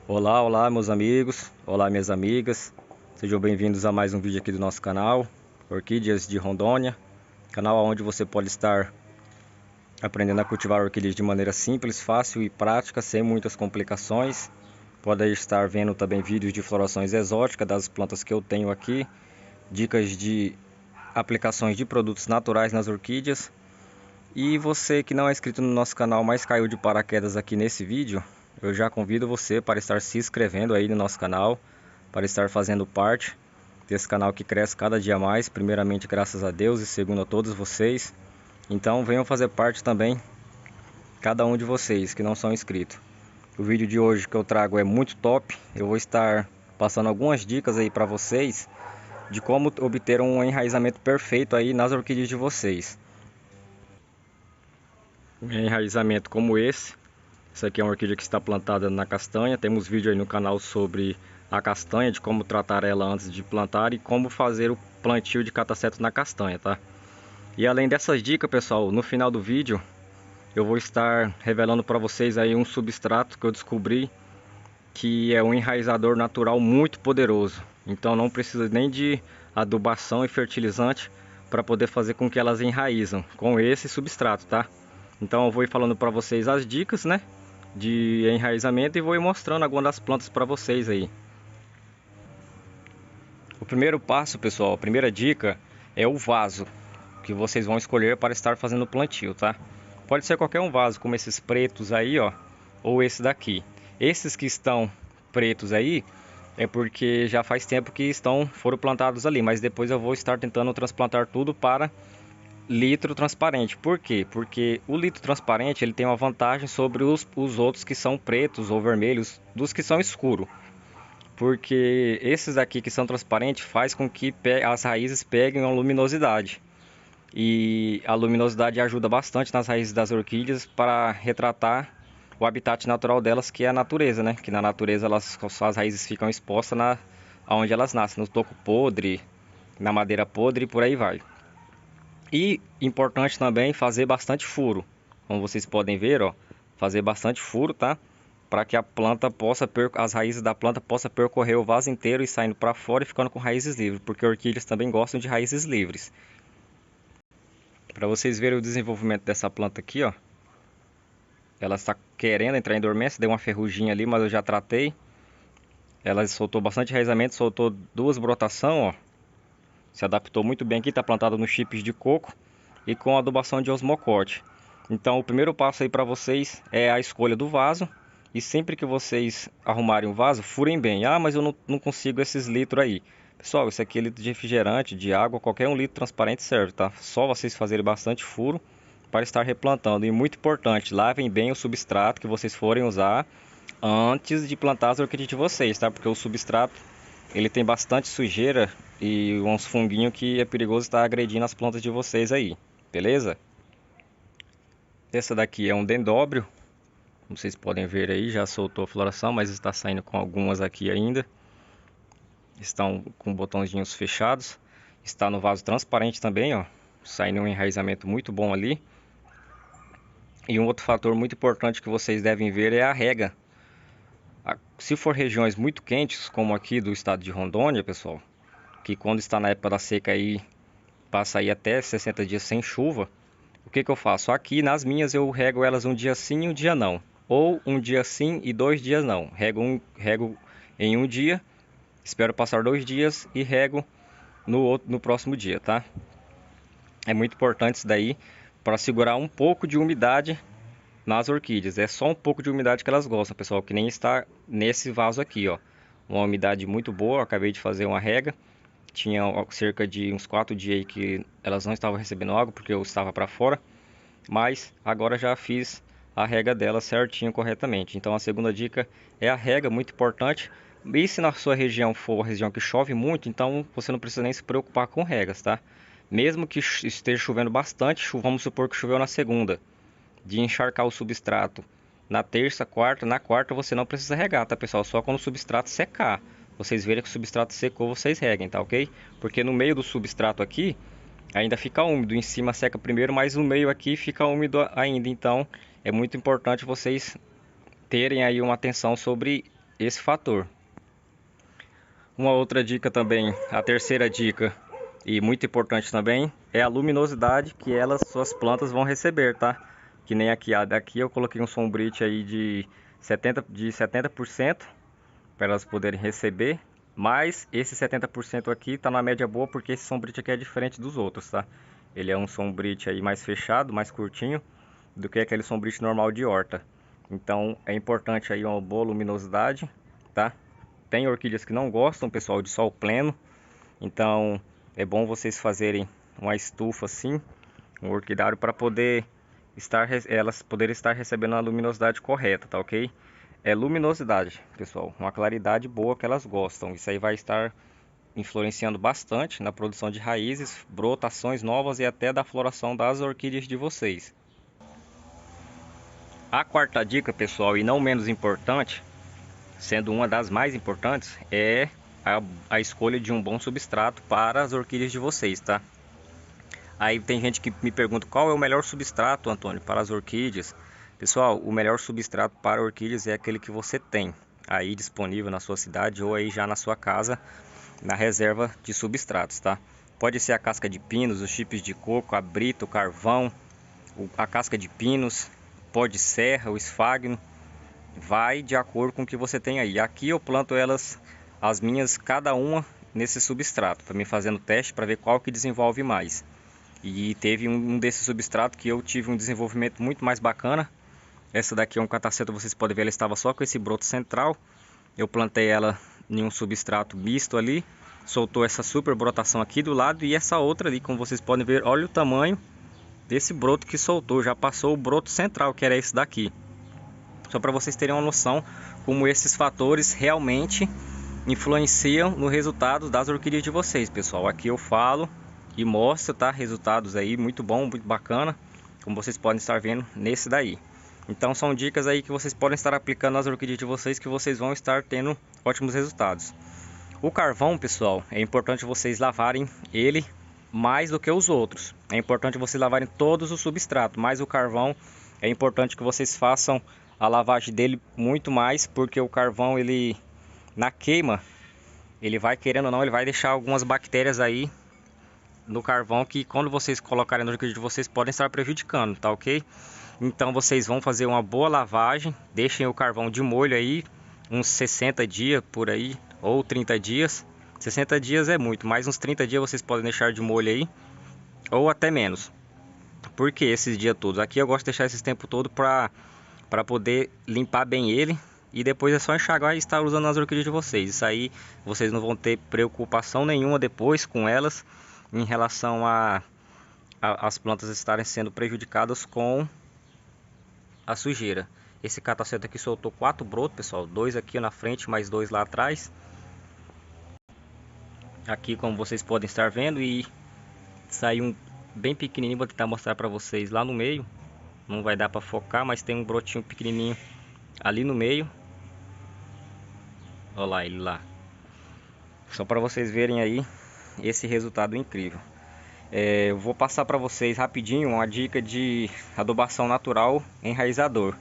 Olá, olá meus amigos, olá minhas amigas, sejam bem-vindos a mais um vídeo aqui do nosso canal, Orquídeas de Rondônia, canal onde você pode estar aprendendo a cultivar orquídeas de maneira simples, fácil e prática, sem muitas complicações. Pode estar vendo também vídeos de florações exóticas das plantas que eu tenho aqui, dicas de aplicações de produtos naturais nas orquídeas. E você que não é inscrito no nosso canal, mas caiu de paraquedas aqui nesse vídeo, eu já convido você para estar se inscrevendo aí no nosso canal, para estar fazendo parte desse canal que cresce cada dia mais, primeiramente graças a Deus e segundo a todos vocês. Então venham fazer parte também, cada um de vocês que não são inscritos. O vídeo de hoje que eu trago é muito top, eu vou estar passando algumas dicas aí para vocês de como obter um enraizamento perfeito aí nas orquídeas de vocês. Um enraizamento como esse. Essa aqui é uma orquídea que está plantada na castanha. Temos vídeo aí no canal sobre a castanha, de como tratar ela antes de plantar e como fazer o plantio de catacetos na castanha, tá? E além dessas dicas, pessoal, no final do vídeo eu vou estar revelando para vocês aí um substrato que eu descobri que é um enraizador natural muito poderoso. Então não precisa nem de adubação e fertilizante para poder fazer com que elas enraizam com esse substrato, tá? Então eu vou ir falando para vocês as dicas, né, de enraizamento e vou ir mostrando algumas das plantas para vocês aí. O primeiro passo, pessoal, a primeira dica é o vaso que vocês vão escolher para estar fazendo o plantio, tá? Pode ser qualquer um vaso, como esses pretos aí, ó, ou esse daqui. Esses que estão pretos aí é porque já faz tempo que foram plantados ali, mas depois eu vou estar tentando transplantar tudo para litro transparente. Por quê? Porque o litro transparente ele tem uma vantagem sobre os outros que são pretos ou vermelhos, dos que são escuros. Porque esses aqui que são transparentes faz com que as raízes peguem uma luminosidade. E a luminosidade ajuda bastante nas raízes das orquídeas para retratar o habitat natural delas, que é a natureza, né? Que na natureza as raízes ficam expostas onde elas nascem, no toco podre, na madeira podre e por aí vai. E importante também fazer bastante furo. Como vocês podem ver, ó, fazer bastante furo, tá? Para que a planta possa as raízes da planta possa percorrer o vaso inteiro e saindo para fora e ficando com raízes livres, porque orquídeas também gostam de raízes livres. Para vocês verem o desenvolvimento dessa planta aqui, ó. Ela está querendo entrar em dormência, deu uma ferruginha ali, mas eu já tratei. Ela soltou bastante enraizamento, soltou duas brotações, ó. Se adaptou muito bem aqui, está plantada nos chips de coco e com adubação de osmocote. Então o primeiro passo aí para vocês é a escolha do vaso. E sempre que vocês arrumarem o vaso, furem bem. Ah, mas eu não consigo esses litros aí. Pessoal, isso aqui é litro de refrigerante, de água, qualquer um litro transparente serve, tá? Só vocês fazerem bastante furo para estar replantando. E muito importante, lavem bem o substrato que vocês forem usar antes de plantar as orquídeas de vocês, tá? Porque o substrato ele tem bastante sujeira e uns funguinhos que é perigoso estar agredindo as plantas de vocês aí, beleza? Essa daqui é um dendróbio, como vocês podem ver aí, já soltou a floração, mas está saindo com algumas aqui ainda. Estão com botãozinhos fechados. Está no vaso transparente também, ó, saindo um enraizamento muito bom ali. E um outro fator muito importante que vocês devem ver é a rega. Se for regiões muito quentes, como aqui do estado de Rondônia, pessoal, que quando está na época da seca aí, passa aí até 60 dias sem chuva, o que eu faço? Aqui nas minhas eu rego elas um dia sim e um dia não. Ou um dia sim e 2 dias não. Rego em um dia, espero passar 2 dias e rego no próximo dia, tá? É muito importante isso daí para segurar um pouco de umidade nas orquídeas. É só um pouco de umidade que elas gostam, pessoal, que nem está nesse vaso aqui, ó. Uma umidade muito boa, eu acabei de fazer uma rega. Tinha cerca de uns 4 dias aí que elas não estavam recebendo água porque eu estava para fora. Mas agora já fiz a rega delas certinho, corretamente. Então a segunda dica é a rega, muito importante. E se na sua região for uma região que chove muito, então você não precisa nem se preocupar com regas, tá? Mesmo que esteja chovendo bastante, vamos supor que choveu na segunda, de encharcar o substrato na terça, quarta, na quarta você não precisa regar, tá, pessoal? Só quando o substrato secar, vocês verem que o substrato secou, vocês reguem, tá, ok? Porque no meio do substrato aqui ainda fica úmido, em cima seca primeiro, mas no meio aqui fica úmido ainda. Então é muito importante vocês terem aí uma atenção sobre esse fator. Uma outra dica também, a terceira dica, e muito importante também, é a luminosidade que suas plantas vão receber, tá? Que nem aqui, daqui eu coloquei um sombrite aí de 70% para elas poderem receber, mas esse 70% aqui tá na média boa porque esse sombrite aqui é diferente dos outros, tá? Ele é um sombrite aí mais fechado, mais curtinho do que aquele sombrite normal de horta. Então é importante aí uma boa luminosidade, tá? Tem orquídeas que não gostam, pessoal, de sol pleno. Então é bom vocês fazerem uma estufa assim, um orquidário, para elas poderem estar recebendo a luminosidade correta, tá ok? É luminosidade, pessoal, uma claridade boa que elas gostam. Isso aí vai estar influenciando bastante na produção de raízes, brotações novas e até da floração das orquídeas de vocês. A quarta dica, pessoal, e não menos importante, sendo uma das mais importantes, é a escolha de um bom substrato para as orquídeas de vocês, tá? Aí tem gente que me pergunta qual é o melhor substrato, Antônio, para as orquídeas. Pessoal, o melhor substrato para orquídeas é aquele que você tem aí disponível na sua cidade ou aí já na sua casa, na reserva de substratos, tá? Pode ser a casca de pinos, os chips de coco, a brita, o carvão, a casca de pinos, pó de serra, o esfagno. Vai de acordo com o que você tem aí. Aqui eu planto as minhas, cada uma nesse substrato, também fazendo teste para ver qual que desenvolve mais. E teve um desses substratos que eu tive um desenvolvimento muito mais bacana. Essa daqui é um cataceta, vocês podem ver, ela estava só com esse broto central. Eu plantei ela em um substrato misto ali, soltou essa super brotação aqui do lado e essa outra ali, como vocês podem ver, olha o tamanho desse broto que soltou, já passou o broto central, que era esse daqui. Só para vocês terem uma noção como esses fatores realmente influenciam no resultado das orquídeas de vocês, pessoal. Aqui eu falo e mostro, tá? Resultados aí muito bom, muito bacana, como vocês podem estar vendo nesse daí. Então são dicas aí que vocês podem estar aplicando nas orquídeas de vocês, que vocês vão estar tendo ótimos resultados. O carvão, pessoal, é importante vocês lavarem ele mais do que os outros. É importante vocês lavarem todos os substratos, mas o carvão é importante que vocês façam a lavagem dele muito mais, porque o carvão, ele na queima, ele vai, querendo ou não, ele vai deixar algumas bactérias aí no carvão que quando vocês colocarem no orquídea de vocês podem estar prejudicando, tá ok? Então vocês vão fazer uma boa lavagem, deixem o carvão de molho aí uns 60 dias por aí, ou 30 dias. 60 dias é muito, mas uns 30 dias vocês podem deixar de molho aí, ou até menos. Por que esses dias todos? Aqui eu gosto de deixar esse tempo todo para poder limpar bem ele, e depois é só enxaguar e estar usando nas orquídeas de vocês. Isso aí vocês não vão ter preocupação nenhuma depois com elas em relação as plantas estarem sendo prejudicadas com a sujeira. Esse cataceta aqui soltou 4 brotos, pessoal, 2 aqui na frente, mais 2 lá atrás. Aqui, como vocês podem estar vendo, e saiu um bem pequenininho, vou tentar mostrar para vocês lá no meio. Não vai dar para focar, mas tem um brotinho pequenininho ali no meio. Olha lá ele lá. Só para vocês verem aí esse resultado incrível. Eu vou passar para vocês rapidinho uma dica de adubação natural enraizador,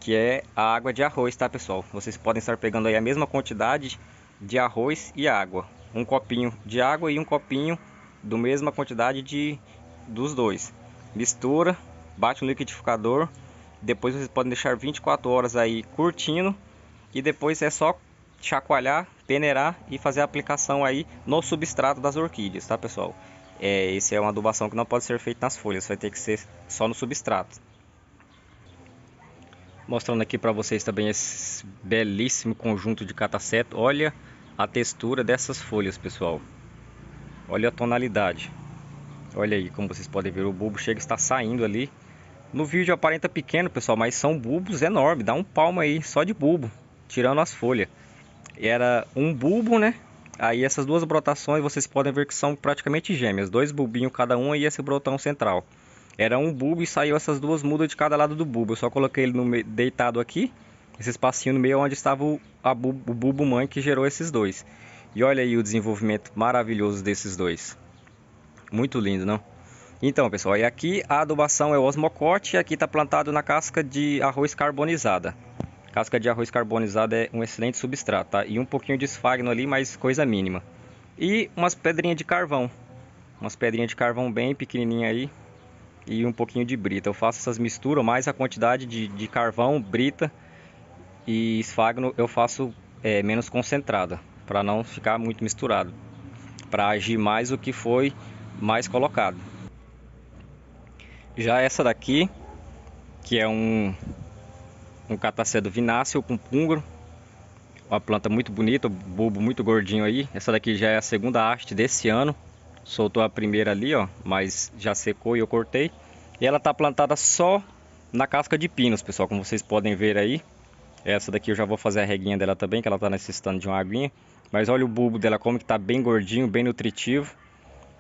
que é a água de arroz, tá, pessoal? Vocês podem estar pegando aí a mesma quantidade de arroz e água, um copinho de água e um copinho da mesma quantidade dos dois. Mistura, bate no liquidificador, depois vocês podem deixar 24 horas aí curtindo, e depois é só chacoalhar, peneirar e fazer a aplicação aí no substrato das orquídeas, tá, pessoal? Essa é uma adubação que não pode ser feita nas folhas, vai ter que ser só no substrato. Mostrando aqui para vocês também esse belíssimo conjunto de cataceta. Olha a textura dessas folhas, pessoal. Olha a tonalidade. Olha aí como vocês podem ver, o bulbo chega a estar saindo ali. No vídeo aparenta pequeno, pessoal, mas são bulbos enormes. Dá um palmo aí só de bulbo, tirando as folhas. Era um bulbo, né? Aí essas duas brotações vocês podem ver que são praticamente gêmeas. 2 bulbinhos cada um e esse brotão central. Era um bulbo e saiu essas duas mudas de cada lado do bulbo. Eu só coloquei ele no meio, deitado aqui, esse espacinho no meio onde estava o bulbo mãe que gerou esses dois. E olha aí o desenvolvimento maravilhoso desses dois. Muito lindo, não? Então, pessoal, e aqui a adubação é o osmocote, e aqui está plantado na casca de arroz carbonizada. Casca de arroz carbonizada é um excelente substrato, tá? E um pouquinho de esfagno ali, mas coisa mínima. E umas pedrinhas de carvão. Umas pedrinhas de carvão bem pequenininha aí. E um pouquinho de brita. Eu faço essas misturas, mais a quantidade de carvão, brita e esfagno eu faço menos concentrada, para não ficar muito misturado, para agir mais o que foi mais colocado. Já essa daqui, que é um catacedo vináceo com púngaro, uma planta muito bonita, bulbo muito gordinho aí. Essa daqui já é a segunda haste desse ano. Soltou a primeira ali, ó, mas já secou e eu cortei. E ela tá plantada só na casca de pinos, pessoal, como vocês podem ver aí. Essa daqui eu já vou fazer a reguinha dela também, que ela tá necessitando de uma aguinha. Mas olha o bulbo dela como que tá bem gordinho, bem nutritivo.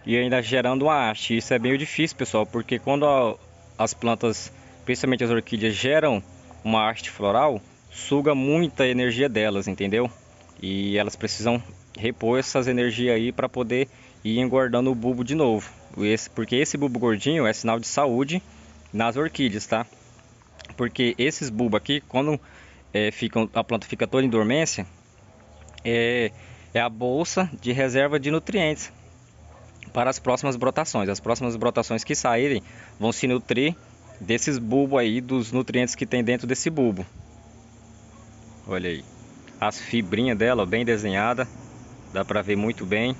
E ainda gerando uma haste. Isso é meio difícil, pessoal, porque quando as plantas, principalmente as orquídeas, geram uma haste floral, suga muita energia delas, entendeu? E elas precisam repor essas energias aí para poder ir engordando o bulbo de novo. Porque esse bulbo gordinho é sinal de saúde nas orquídeas, tá? Porque esses bulbos aqui, quando a planta fica toda em dormência, é a bolsa de reserva de nutrientes para as próximas brotações. As próximas brotações que saírem vão se nutrir desses bulbos aí, dos nutrientes que tem dentro desse bulbo. Olha aí, as fibrinhas dela bem desenhada, dá para ver muito bem.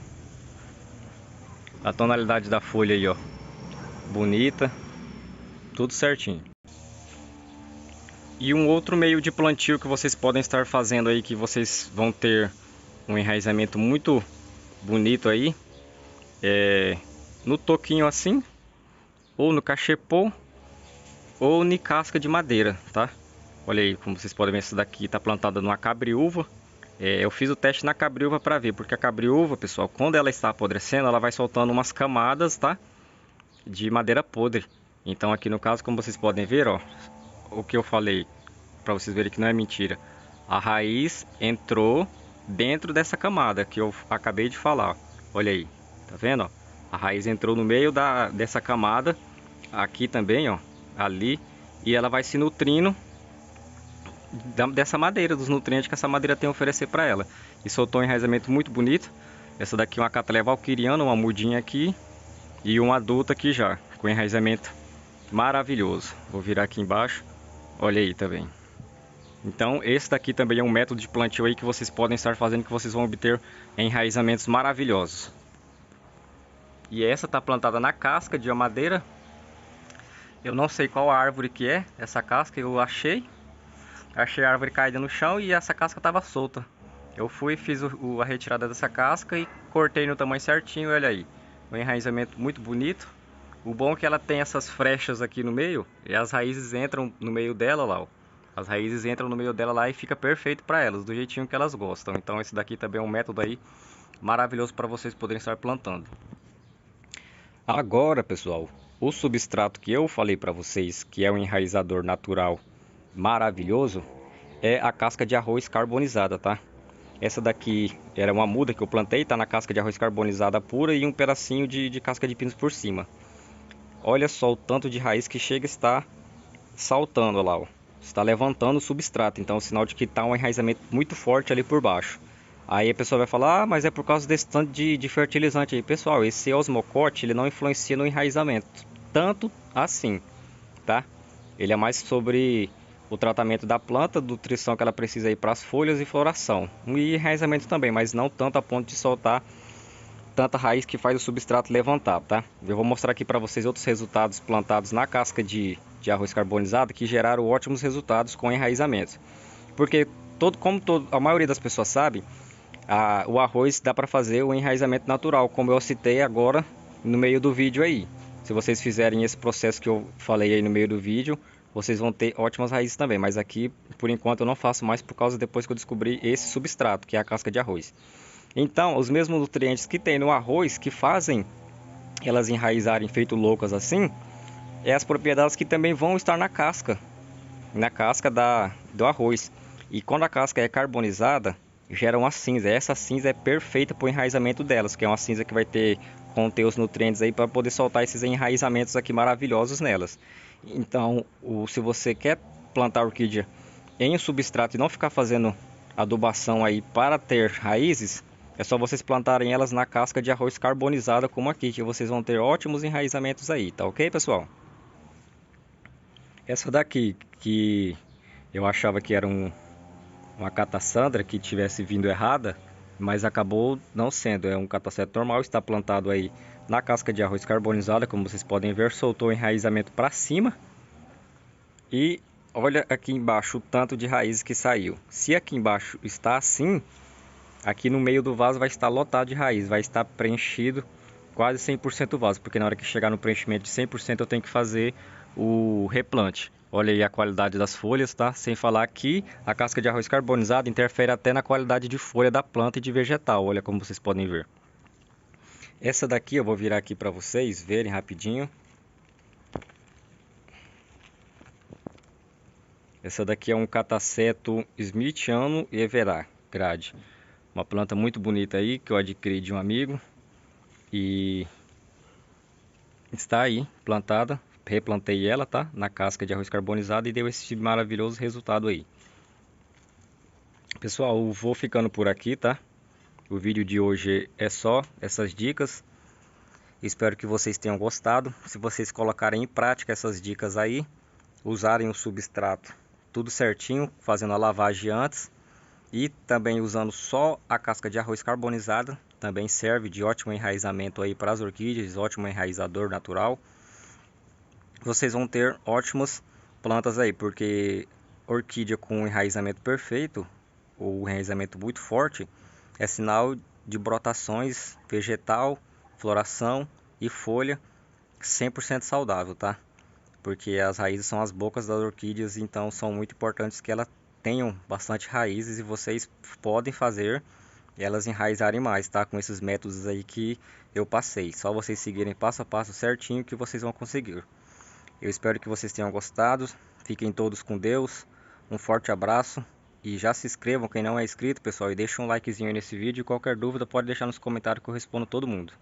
A tonalidade da folha aí, ó, bonita, tudo certinho. E um outro meio de plantio que vocês podem estar fazendo aí, que vocês vão ter um enraizamento muito bonito aí, no toquinho assim, ou no cachepô, ou em casca de madeira, tá? Olha aí, como vocês podem ver, essa daqui está plantada numa cabriúva. Eu fiz o teste na cabriúva para ver, porque a cabriúva, pessoal, quando ela está apodrecendo, ela vai soltando umas camadas, tá? De madeira podre. Então aqui no caso, como vocês podem ver, ó, o que eu falei, para vocês verem que não é mentira. A raiz entrou dentro dessa camada que eu acabei de falar. Olha aí, tá vendo? Ó? A raiz entrou no meio dessa camada, aqui também, ó, ali, e ela vai se nutrindo dessa madeira, dos nutrientes que essa madeira tem a oferecer para ela. E soltou um enraizamento muito bonito. Essa daqui é uma Cattleya valquiriana, uma mudinha aqui e uma adulta aqui já, com enraizamento maravilhoso. Vou virar aqui embaixo, olha aí também. Então esse daqui também é um método de plantio aí que vocês podem estar fazendo, que vocês vão obter enraizamentos maravilhosos. E essa tá plantada na casca de uma madeira. Eu não sei qual árvore que é essa casca, eu achei a árvore caída no chão e essa casca estava solta. Eu fui, fiz a retirada dessa casca e cortei no tamanho certinho, olha aí. Um enraizamento muito bonito. O bom é que ela tem essas frechas aqui no meio e as raízes entram no meio dela lá, ó. As raízes entram no meio dela lá e fica perfeito para elas, do jeitinho que elas gostam. Então esse daqui também é um método aí maravilhoso para vocês poderem estar plantando. Agora, pessoal, o substrato que eu falei para vocês, que é um enraizador natural maravilhoso, é a casca de arroz carbonizada, tá? Essa daqui era uma muda que eu plantei, tá na casca de arroz carbonizada pura e um pedacinho de casca de pinos por cima. Olha só o tanto de raiz que chega a estar saltando lá, ó. Está levantando o substrato, então é um sinal de que está um enraizamento muito forte ali por baixo. Aí a pessoa vai falar, ah, mas é por causa desse tanto de fertilizante aí. Pessoal, esse osmocote, ele não influencia no enraizamento, tanto assim, tá? Ele é mais sobre o tratamento da planta, nutrição que ela precisa aí para as folhas e floração. E enraizamento também, mas não tanto a ponto de soltar tanta raiz que faz o substrato levantar, tá? Eu vou mostrar aqui para vocês outros resultados plantados na casca de arroz carbonizado que geraram ótimos resultados com enraizamento. Porque a maioria das pessoas sabe, o arroz dá para fazer o enraizamento natural, como eu citei agora no meio do vídeo aí. Se vocês fizerem esse processo que eu falei aí no meio do vídeo, vocês vão ter ótimas raízes também, mas aqui por enquanto eu não faço mais por causa depois que eu descobri esse substrato, que é a casca de arroz. Então, os mesmos nutrientes que tem no arroz, que fazem elas enraizarem feito loucas assim, é as propriedades que também vão estar na casca do arroz. E quando a casca é carbonizada, gera uma cinza. Essa cinza é perfeita para o enraizamento delas, que é uma cinza que vai conter os nutrientes aí para poder soltar esses enraizamentos aqui maravilhosos nelas. Então, se você quer plantar orquídea em um substrato e não ficar fazendo adubação aí para ter raízes, é só vocês plantarem elas na casca de arroz carbonizada como aqui, que vocês vão ter ótimos enraizamentos aí, tá ok, pessoal? Essa daqui, que eu achava que era uma catassandra que tivesse vindo errada, mas acabou não sendo, é um catacete normal, está plantado aí na casca de arroz carbonizada, como vocês podem ver, soltou o enraizamento para cima. E olha aqui embaixo o tanto de raízes que saiu. Se aqui embaixo está assim, aqui no meio do vaso vai estar lotado de raiz, vai estar preenchido quase 100% o vaso, porque na hora que chegar no preenchimento de 100% eu tenho que fazer o replante. Olha aí a qualidade das folhas, tá? Sem falar que a casca de arroz carbonizado interfere até na qualidade de folha da planta e de vegetal, olha como vocês podem ver. Essa daqui eu vou virar aqui para vocês verem rapidinho. Essa daqui é um cataceto Smithiano evergrande. Uma planta muito bonita aí que eu adquiri de um amigo. E está aí plantada. Replantei ela, tá? Na casca de arroz carbonizado e deu esse maravilhoso resultado aí. Pessoal, eu vou ficando por aqui, tá? O vídeo de hoje é só essas dicas. Espero que vocês tenham gostado. Se vocês colocarem em prática essas dicas aí, usarem o substrato tudo certinho, fazendo a lavagem antes e também usando só a casca de arroz carbonizada, também serve de ótimo enraizamento aí para as orquídeas, ótimo enraizador natural. Vocês vão ter ótimas plantas aí, porque orquídea com enraizamento perfeito ou enraizamento muito forte é sinal de brotações vegetal, floração e folha 100% saudável, tá? Porque as raízes são as bocas das orquídeas, então são muito importantes que elas tenham bastante raízes e vocês podem fazer elas enraizarem mais, tá? Com esses métodos aí que eu passei. Só vocês seguirem passo a passo certinho que vocês vão conseguir. Eu espero que vocês tenham gostado. Fiquem todos com Deus. Um forte abraço e já se inscrevam quem não é inscrito, pessoal, e deixem um likezinho aí nesse vídeo. E qualquer dúvida pode deixar nos comentários que eu respondo todo mundo.